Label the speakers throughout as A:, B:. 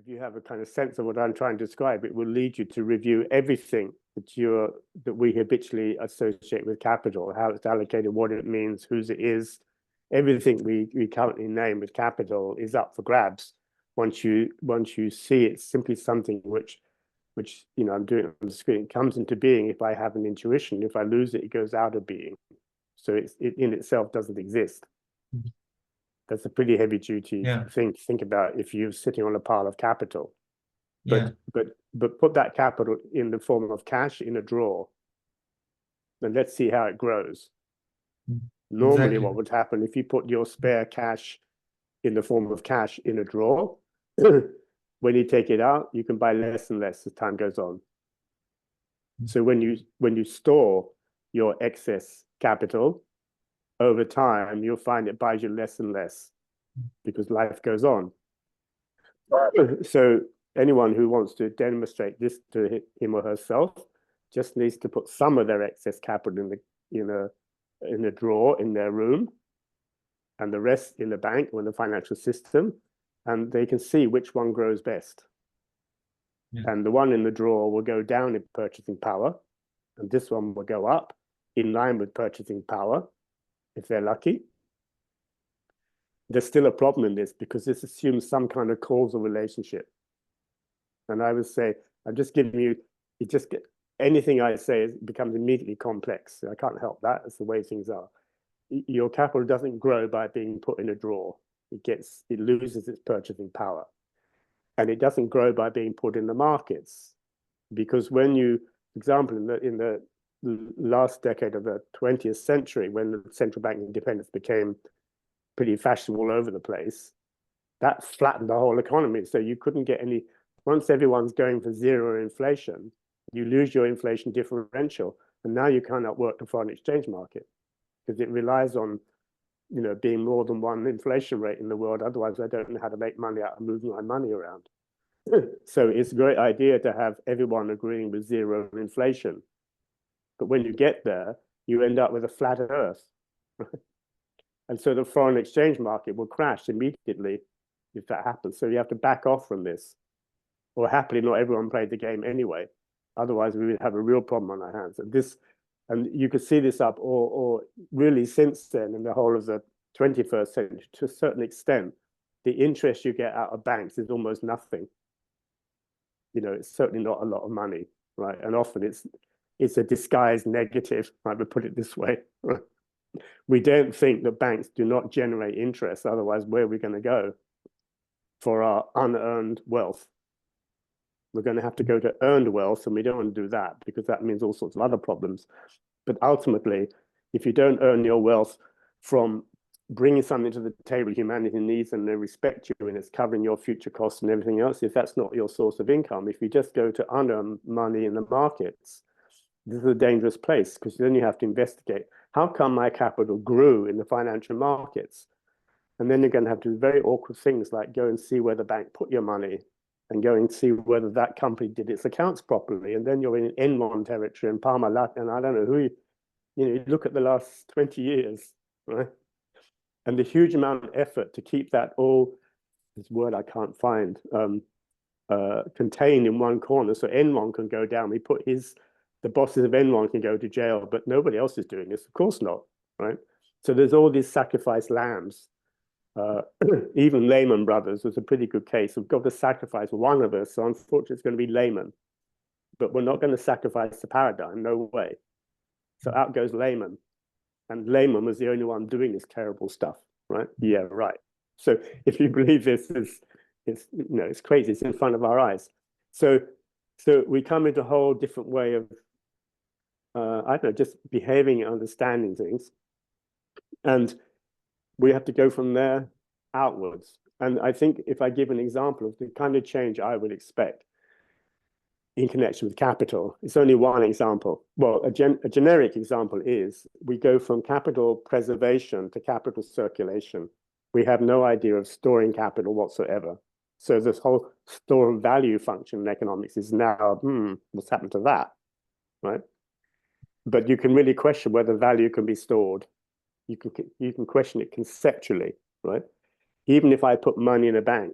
A: you have a kind of sense of what I'm trying to describe, it will lead you to review everything that we habitually associate with capital, how it's allocated, what it means, whose it is. Everything we currently name as capital is up for grabs once you see it's simply something which I'm doing on the screen. It comes into being if I have an intuition. If I lose it, it goes out of being. So it in itself doesn't exist. That's a pretty heavy duty thing to think about if you're sitting on a pile of capital. But put that capital in the form of cash in a drawer, and let's see how it grows. Normally, what would happen if you put your spare cash in the form of cash in a drawer, when you take it out, you can buy less and less as time goes on. So when you store your excess capital, over time, you'll find it buys you less and less because life goes on. So anyone who wants to demonstrate this to him or herself just needs to put some of their excess capital in a drawer in their room, and the rest in the bank or in the financial system, and they can see which one grows best. And the one in the drawer will go down in purchasing power, and this one will go up in line with purchasing power, if they're lucky. There's still a problem in this because this assumes some kind of causal relationship. And I would say, I'm just giving you, anything I say becomes immediately complex. I can't help that. It's the way things are. Your capital doesn't grow by being put in a drawer. It loses its purchasing power. And it doesn't grow by being put in the markets. Because when you, for example, in the last decade of the 20th century, when the central bank independence became pretty fashionable all over the place, that flattened the whole economy. So you couldn't get any, once everyone's going for zero inflation, you lose your inflation differential. And now you cannot work the foreign exchange market because it relies on, being more than one inflation rate in the world. Otherwise, I don't know how to make money out of moving my money around. So it's a great idea to have everyone agreeing with zero inflation. But when you get there, you end up with a flat earth. And so the foreign exchange market will crash immediately if that happens. So you have to back off from this. Or happily, not everyone played the game anyway. Otherwise, we would have a real problem on our hands. And you could see this up, or really since then, in the whole of the 21st century, to a certain extent, the interest you get out of banks is almost nothing. It's certainly not a lot of money, right? And often it's a disguised negative, I would put it this way. We don't think that banks do not generate interest, otherwise where are we going to go for our unearned wealth? We're going to have to go to earned wealth, and we don't want to do that because that means all sorts of other problems. But ultimately, if you don't earn your wealth from bringing something to the table humanity needs and they respect you and it's covering your future costs and everything else, if that's not your source of income, if you just go to unearned money in the markets, this is a dangerous place because then you have to investigate, how come my capital grew in the financial markets? And then you're going to have to do very awkward things like go and see where the bank put your money and go and see whether that company did its accounts properly. And then you're in Enron territory and Parmalat, and I don't know who, you look at the last 20 years, right? And the huge amount of effort to keep that all, this word I can't find, contained in one corner so Enron can go down. We put the bosses of Enron can go to jail, but nobody else is doing this. Of course not, right? So there's all these sacrificed lambs. Even Lehman Brothers was a pretty good case. We've got to sacrifice one of us, so unfortunately it's going to be Lehman. But we're not going to sacrifice the paradigm, no way. So out goes Lehman. And Lehman was the only one doing this terrible stuff, right? Yeah, right. So if you believe this, it's crazy. It's in front of our eyes. So we come into a whole different way of, I don't know, just behaving and understanding things. And we have to go from there outwards. And I think if I give an example of the kind of change I would expect in connection with capital, it's only one example. Well, a generic example is we go from capital preservation to capital circulation. We have no idea of storing capital whatsoever. So this whole store of value function in economics is now, what's happened to that, right? But you can really question whether value can be stored. You can question it conceptually, right? Even if I put money in a bank,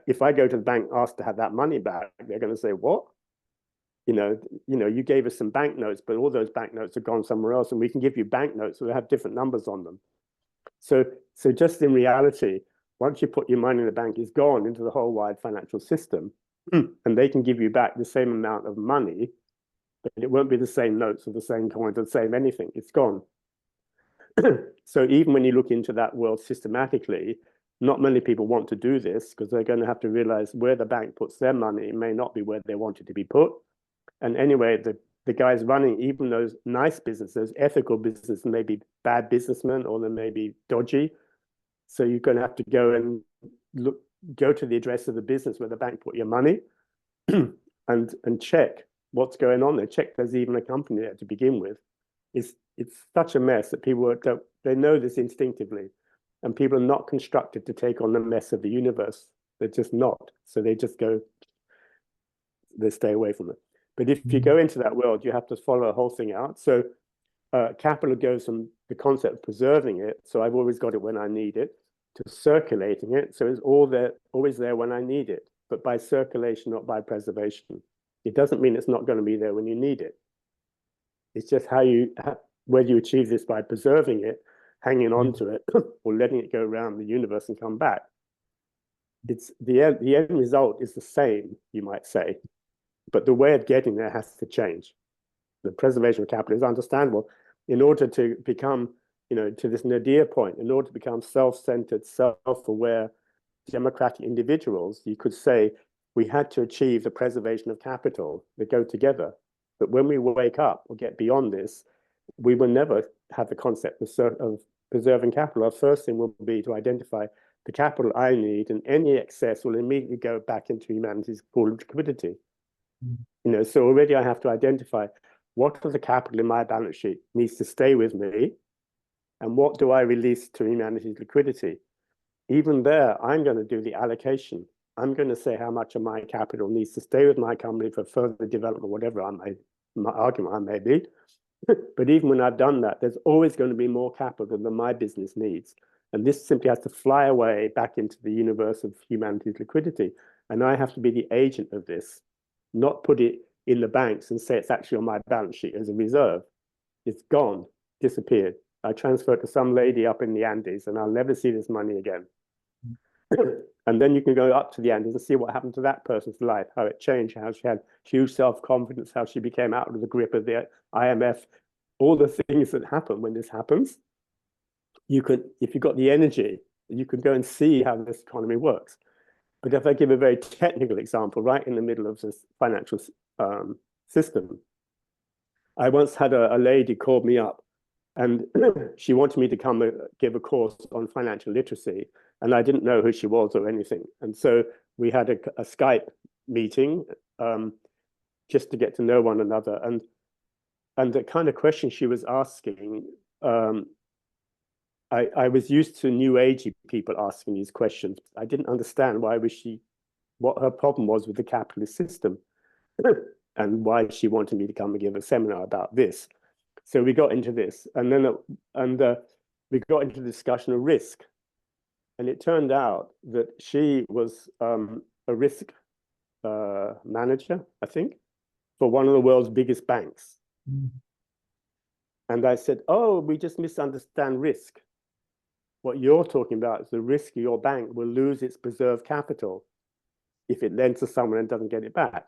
A: If I go to the bank, ask to have that money back, they're going to say, what? You gave us some banknotes, but all those banknotes are gone somewhere else, and we can give you banknotes that have different numbers on them. So just in reality, once you put your money in the bank, it's gone into the whole wide financial system, and they can give you back the same amount of money, but it won't be the same notes or the same coins or the same anything. It's gone. So even when you look into that world systematically, not many people want to do this because they're going to have to realize where the bank puts their money may not be where they want it to be put. And anyway, the guys running even those nice businesses, ethical businesses, may be bad businessmen or they may be dodgy. So you're going to have to go and go to the address of the business where the bank put your money and check what's going on there. Check there's even a company there to begin with. It's such a mess that people they know this instinctively, and people are not constructed to take on the mess of the universe. They're just not. So they stay away from it. But if you go into that world, you have to follow the whole thing out. So capital goes from the concept of preserving it, so I've always got it when I need it, to circulating it, so it's always there when I need it, but by circulation, not by preservation. It doesn't mean it's not going to be there when you need it. It's just whether you achieve this by preserving it, hanging on to it, or letting it go around the universe and come back. It's the end result is the same, you might say, but the way of getting there has to change. The preservation of capital is understandable. In order to become, to this nadir point, in order to become self-centered, self-aware, democratic individuals, you could say we had to achieve the preservation of capital that go together. But when we wake up or get beyond this, we will never have the concept of preserving capital. Our first thing will be to identify the capital I need, and any excess will immediately go back into humanity's pool of liquidity. So already I have to identify what of the capital in my balance sheet needs to stay with me, and what do I release to humanity's liquidity. Even there, I'm going to do the allocation. I'm going to say how much of my capital needs to stay with my company for further development, whatever my argument I may be. But even when I've done that, there's always going to be more capital than my business needs. And this simply has to fly away back into the universe of humanity's liquidity. And I have to be the agent of this, not put it in the banks and say it's actually on my balance sheet as a reserve. It's gone, disappeared. I transferred to some lady up in the Andes, and I'll never see this money again. And then you can go up to the Andes and see what happened to that person's life, how it changed, how she had huge self-confidence, how she became out of the grip of the IMF, all the things that happen when this happens. You could, if you've got the energy, you can go and see how this economy works. But if I give a very technical example, right in the middle of this financial system, I once had a lady called me up, and she wanted me to come give a course on financial literacy, and I didn't know who she was or anything. And so we had a Skype meeting just to get to know one another. And the kind of question she was asking, I was used to new agey people asking these questions. I didn't understand what her problem was with the capitalist system and why she wanted me to come and give a seminar about this. So we got into this, and then we got into the discussion of risk. And it turned out that she was a risk manager, I think, for one of the world's biggest banks. And I said, oh, we just misunderstand risk. What you're talking about is the risk your bank will lose its preserved capital if it lends to someone and doesn't get it back.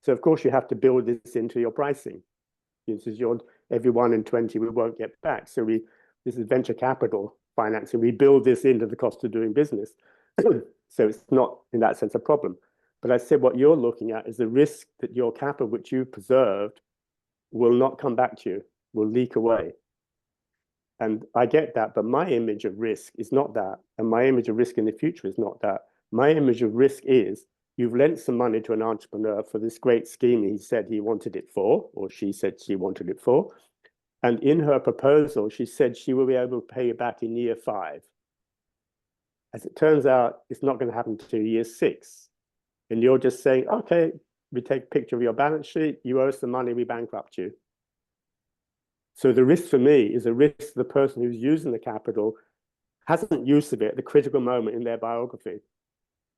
A: So of course you have to build this into your pricing. This is every 1 in 20 we won't get back. So this is venture capital financing. We build this into the cost of doing business. So it's not in that sense a problem. But I said what you're looking at is the risk that your capital, which you preserved, will not come back to you, will leak away. And I get that, but my image of risk is not that. And my image of risk in the future is not that. My image of risk is you've lent some money to an entrepreneur for this great scheme he said he wanted it for, or she said she wanted it for. And in her proposal, she said she will be able to pay you back in year 5. As it turns out, it's not going to happen until year 6. And you're just saying, okay, we take a picture of your balance sheet, you owe us the money, we bankrupt you. So the risk for me is a risk the person who's using the capital hasn't use of it at the critical moment in their biography.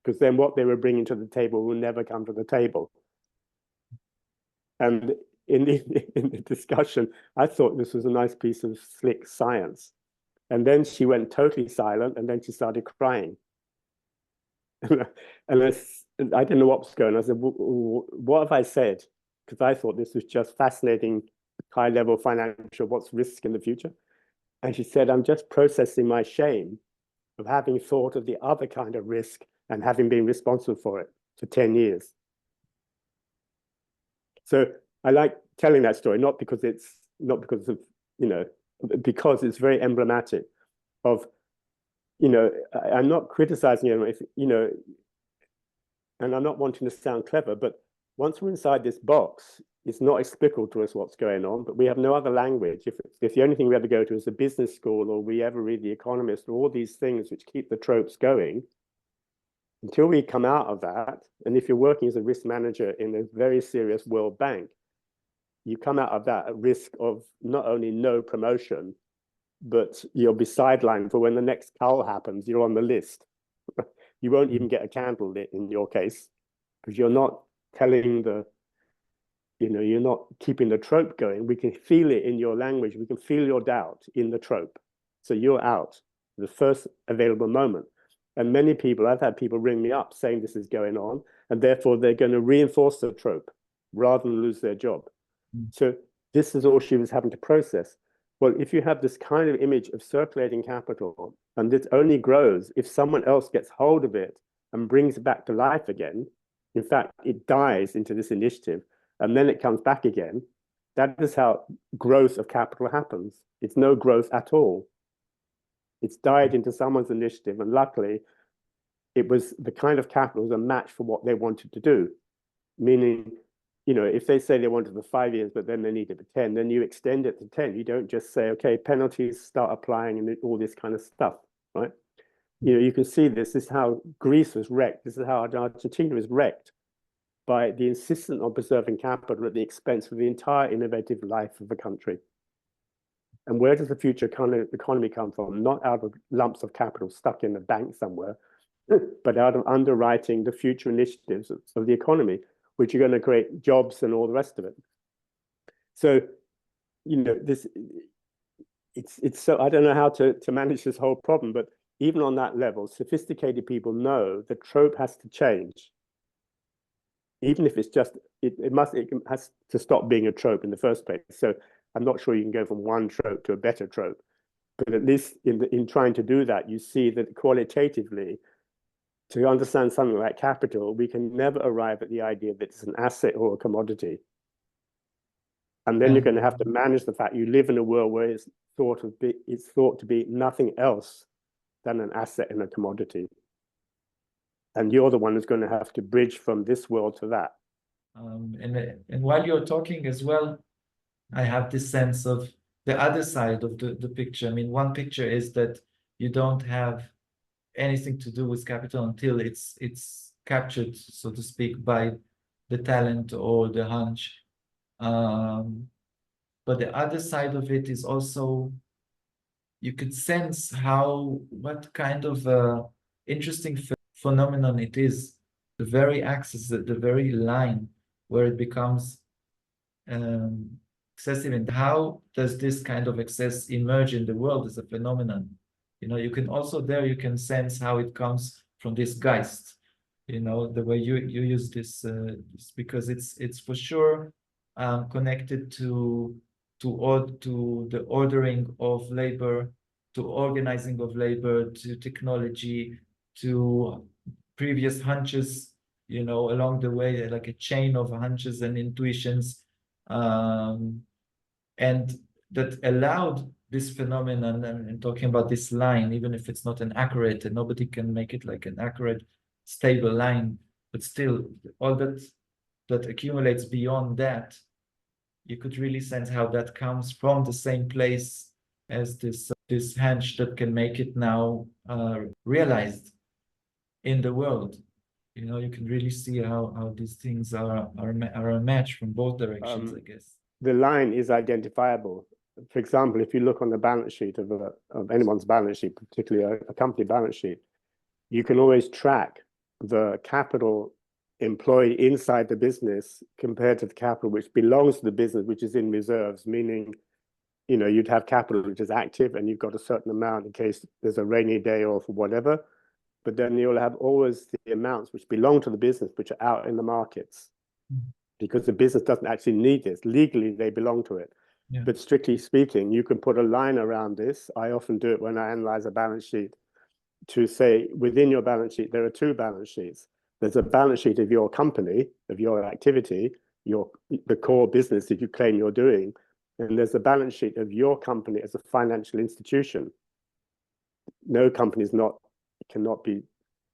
A: because then what they were bringing to the table will never come to the table. And in the discussion, I thought this was a nice piece of slick science. And then she went totally silent, and then she started crying. And I didn't know what was going on. I said, what have I said? Because I thought this was just fascinating, high-level financial, what's risk in the future? And she said, I'm just processing my shame of having thought of the other kind of risk and having been responsible for it for 10 years. So I like telling that story, not because of, because it's very emblematic of, I'm not criticizing anyone, and I'm not wanting to sound clever, but once we're inside this box, it's not explicable to us what's going on, but we have no other language. If the only thing we ever go to is a business school, or we ever read The Economist, or all these things which keep the tropes going, until we come out of that, and if you're working as a risk manager in a very serious World Bank, you come out of that at risk of not only no promotion, but you'll be sidelined for when the next cull happens, you're on the list. You won't even get a candle lit in your case, because you're not telling you're not keeping the trope going. We can feel it in your language. We can feel your doubt in the trope. So you're out the first available moment. And many people, I've had people ring me up saying this is going on, and therefore they're going to reinforce the trope rather than lose their job. So this is all she was having to process. Well, if you have this kind of image of circulating capital, and it only grows if someone else gets hold of it and brings it back to life again, in fact, it dies into this initiative, and then it comes back again. That is how growth of capital happens. It's no growth at all. It's died into someone's initiative, and luckily, it was the kind of capital was a match for what they wanted to do. Meaning, if they say they wanted for 5 years, but then they need it for 10, then you extend it to 10. You don't just say, okay, penalties start applying and all this kind of stuff, right? You can see this. This is how Greece was wrecked. This is how Argentina was wrecked by the insistence on preserving capital at the expense of the entire innovative life of the country. And where does the future economy come from? Not out of lumps of capital stuck in a bank somewhere, but out of underwriting the future initiatives of the economy, which are going to create jobs and all the rest of it. So, it's so, I don't know how to manage this whole problem, but even on that level, sophisticated people know the trope has to change. Even if it's just, it has to stop being a trope in the first place. So I'm not sure you can go from one trope to a better trope, but at least in trying to do that, you see that qualitatively, to understand something like capital, we can never arrive at the idea that it's an asset or a commodity. And then you're going to have to manage the fact you live in a world where it's thought to be nothing else than an asset and a commodity. And you're the one who's going to have to bridge from this world to that.
B: And while you're talking as well, I have this sense of the other side of the picture. I mean, one picture is that you don't have anything to do with capital until it's captured, so to speak, by the talent or the hunch. But the other side of it is also, you could sense what kind of interesting phenomenon it is, the very axis, the very line where it becomes excessive, and how does this kind of excess emerge in the world as a phenomenon? You can also you can sense how it comes from this Geist, the way you use this, because it's for sure connected to the ordering of labor, to organizing of labor, to technology, to previous hunches, along the way, like a chain of hunches and intuitions, and that allowed this phenomenon, and talking about this line, even if it's not an accurate, and nobody can make it like an accurate, stable line, but still, all that accumulates beyond that, you could really sense how that comes from the same place as this hunch that can make it now realized in the world. You can really see how these things are a match from both directions, I guess.
A: The line is identifiable. For example, if you look on the balance sheet of anyone's balance sheet, particularly a company balance sheet, you can always track the capital employed inside the business compared to the capital which belongs to the business, which is in reserves, meaning, you know, you'd have capital which is active and you've got a certain amount in case there's a rainy day or for whatever. But then you'll have always the amounts which belong to the business, which are out in the markets, because the business doesn't actually need this. Legally, they belong to it.
B: Yeah.
A: But strictly speaking, you can put a line around this. I often do it when I analyze a balance sheet to say within your balance sheet, there are two balance sheets. There's a balance sheet of your company, of your activity, the core business that you claim you're doing. And there's a balance sheet of your company as a financial institution. No company cannot be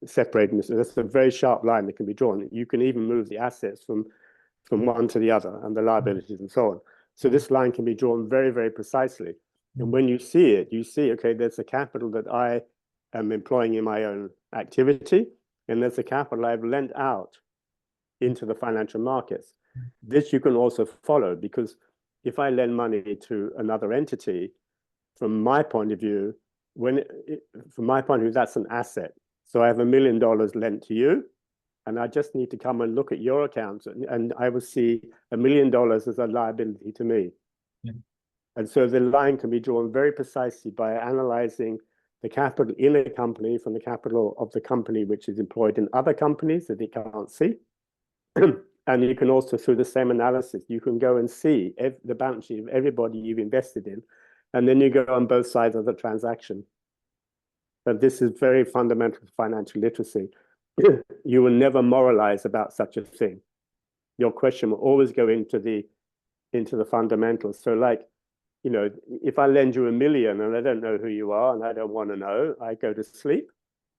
A: separated. So that's a very sharp line that can be drawn. You can even move the assets from one to the other and the liabilities and so on. So this line can be drawn very, very precisely. And when you see it, you see, okay, there's a capital that I am employing in my own activity, and there's a capital I've lent out into the financial markets. This you can also follow, because if I lend money to another entity, from my point of view, that's an asset. So I have $1 million lent to you, and I just need to come and look at your accounts, and I will see $1 million as a liability to me.
B: Yeah.
A: And so the line can be drawn very precisely by analyzing the capital in a company from the capital of the company which is employed in other companies that it can't see. And you can also, through the same analysis, you can go and see the balance sheet of everybody you've invested in, and then you go on both sides of the transaction. And this is very fundamental to financial literacy. You will never moralize about such a thing. Your question will always go into the fundamentals. So, like, you know, if I lend you $1 million and I don't know who you are and I don't want to know, I go to sleep,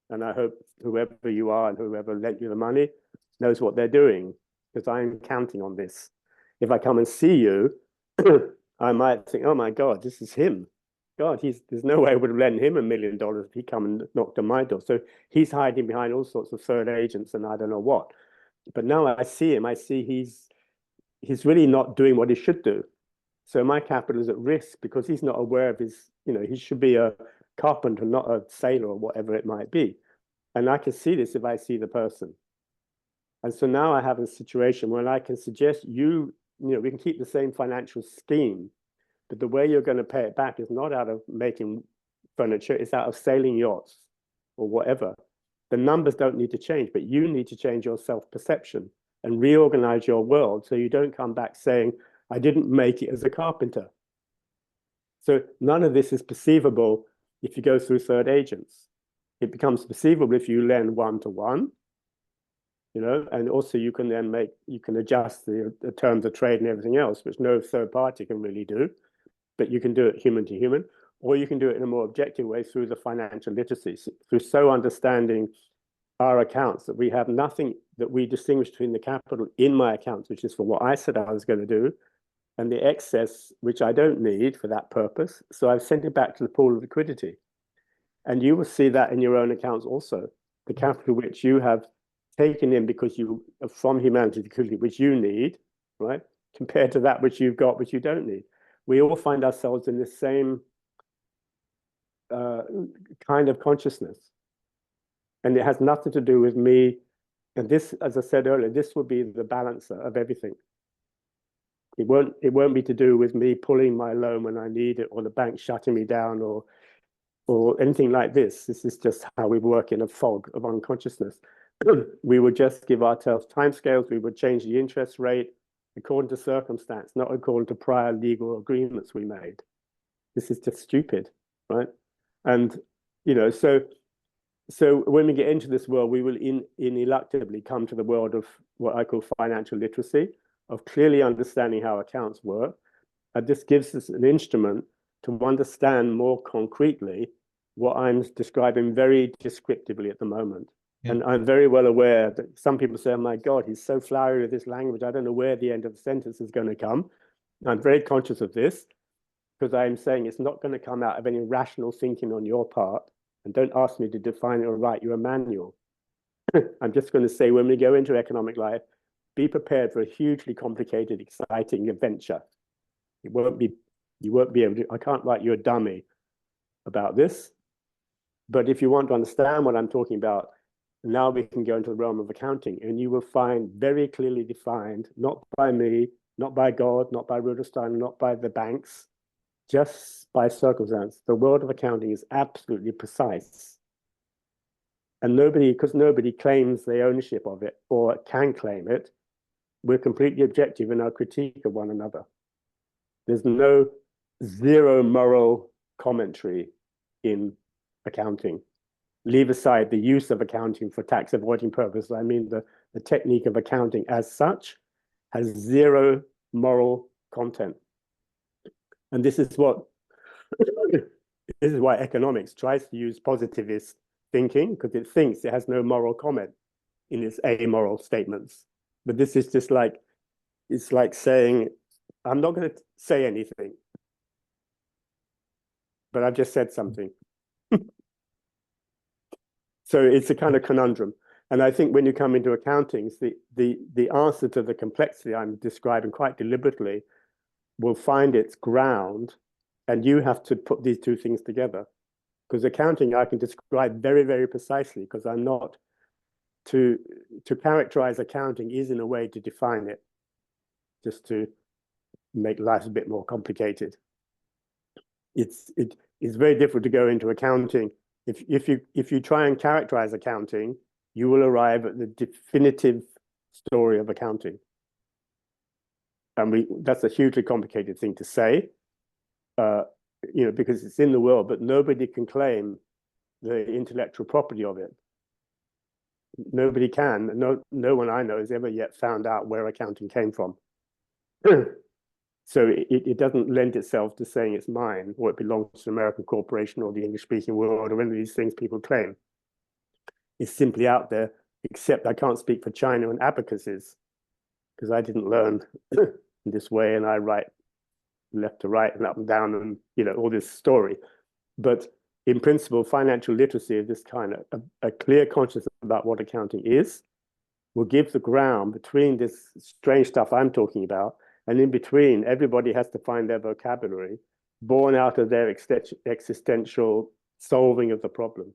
A: and I hope whoever you are and whoever lent you the money knows what they're doing, because I'm counting on this. If I come and see you, I might think, oh my God, this is him. God, there's no way I would have lent him $1 million if he come and knocked on my door. So he's hiding behind all sorts of third agents and I don't know what. But now I see him, I see he's really not doing what he should do. So my capital is at risk because he's not aware of his, you know, he should be a carpenter, not a sailor or whatever it might be. And I can see this if I see the person. And so now I have a situation where I can suggest you know, we can keep the same financial scheme, but the way you're going to pay it back is not out of making furniture, it's out of sailing yachts or whatever. The numbers don't need to change, but you need to change your self-perception and reorganize your world so you don't come back saying, I didn't make it as a carpenter. So none of this is perceivable if you go through third agents. It becomes perceivable if you lend one-to-one, you know, and also you can then adjust the terms of trade and everything else, which no third party can really do, but you can do it human to human, or you can do it in a more objective way through the financial literacy, through so understanding our accounts that we have nothing that we distinguish between the capital in my accounts, which is for what I said I was going to do, and the excess, which I don't need for that purpose. So I've sent it back to the pool of liquidity. And you will see that in your own accounts also, the capital which you have taken in because you from humanity to liquidity, which you need, right? Compared to that which you've got, which you don't need. We all find ourselves in the same kind of consciousness. And it has nothing to do with me. And this, as I said earlier, this will be the balancer of everything. It won't be to do with me pulling my loan when I need it, or the bank shutting me down, or anything like this. This is just how we work in a fog of unconsciousness. We would just give ourselves timescales. We would change the interest rate according to circumstance, not according to prior legal agreements we made. This is just stupid, right? And, you know, so when we get into this world, we will ineluctably come to the world of what I call financial literacy, of clearly understanding how accounts work. And this gives us an instrument to understand more concretely what I'm describing very descriptively at the moment. Yeah. And I'm very well aware that some people say, oh my God, he's so flowery with this language, I don't know where the end of the sentence is going to come. I'm very conscious of this, because I'm saying it's not going to come out of any rational thinking on your part. And don't ask me to define it or write you a manual. I'm just going to say, when we go into economic life, be prepared for a hugely complicated, exciting adventure. You won't be able to, I can't write you a dummy about this. But if you want to understand what I'm talking about, Now we can go into the realm of accounting, and you will find very clearly defined, not by me, not by God, not by Rudolf Steiner, not by the banks, just by circumstance. The world of accounting is absolutely precise. And because nobody claims the ownership of it or can claim it, we're completely objective in our critique of one another. There's no zero moral commentary in accounting. Leave aside the use of accounting for tax avoiding purposes. I mean, the technique of accounting as such has zero moral content. And this is what this is why economics tries to use positivist thinking, because it thinks it has no moral comment in its amoral statements. But this is just like, it's like saying, I'm not going to say anything, but I've just said something. So it's a kind of conundrum. And I think when you come into accounting, the answer to the complexity I'm describing quite deliberately will find its ground, and you have to put these two things together. Because accounting I can describe very, very precisely, because I'm not, to characterize accounting is in a way to define it, just to make life a bit more complicated. It's very difficult to go into accounting. If you try and characterize accounting, you will arrive at the definitive story of accounting. And that's a hugely complicated thing to say, because it's in the world, but nobody can claim the intellectual property of it. Nobody can. No one I know has ever yet found out where accounting came from. So it doesn't lend itself to saying it's mine, or it belongs to an American corporation or the English-speaking world, or any of these things people claim. It's simply out there, except I can't speak for China and abacuses, because I didn't learn in this way, and I write left to right and up and down, and all this story. But in principle, financial literacy is this kind of a clear consciousness about what accounting is, will give the ground between this strange stuff I'm talking about, and in between, everybody has to find their vocabulary born out of their existential solving of the problem.